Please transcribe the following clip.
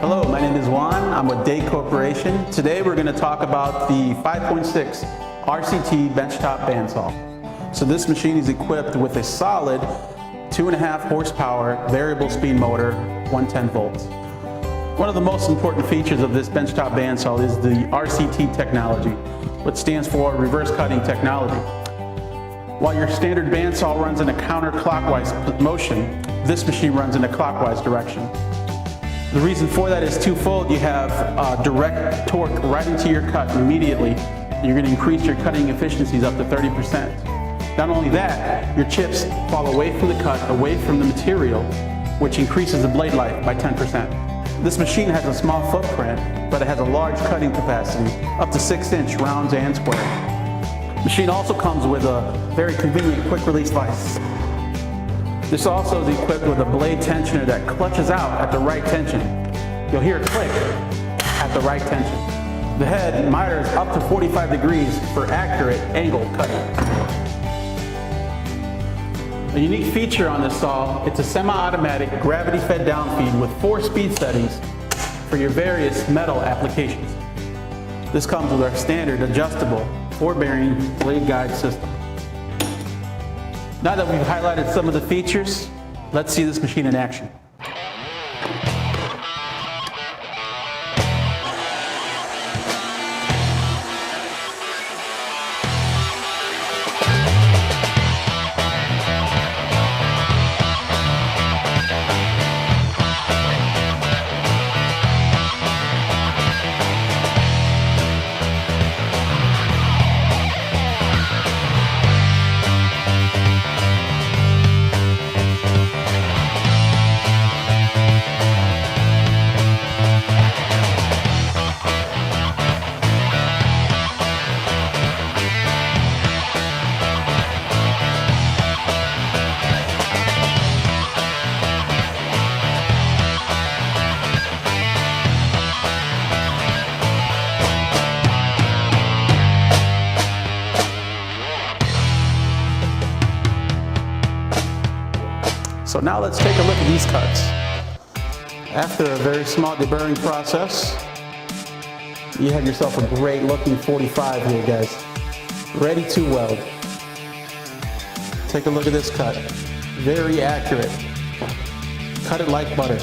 Hello, my name is Juan. I'm with DAKE Corporation. Today we're going to talk about the 5.6 RCT Benchtop Bandsaw. So this machine is equipped with a solid 2.5 horsepower variable speed motor, 110 volts. One of the most important features of this benchtop bandsaw is the RCT Technology, which stands for reverse cutting technology. While your standard bandsaw runs in a counterclockwise motion, this machine runs in a clockwise direction. The reason for that is twofold. You have direct torque right into your cut immediately. You're going to increase your cutting efficiencies up to 30%. Not only that, your chips fall away from the cut, away from the material, which increases the blade life by 10%. This machine has a small footprint, but it has a large cutting capacity, up to 6-inch rounds and square. The machine also comes with a very convenient quick release vise. This also is equipped with a blade tensioner that clutches out at the right tension. You'll hear a click at the right tension. The head miters up to 45 degrees for accurate angle cutting. A unique feature on this saw, it's a semi-automatic gravity-fed down feed with 4 speed settings for your various metal applications. This comes with our standard adjustable 4-bearing blade guide system. Now that we've highlighted some of the features, let's see this machine in action. So now let's take a look at these cuts. After a very small deburring process, you have yourself a great looking 45 here, guys. Ready to weld. Take a look at this cut. Very accurate. Cut it like butter.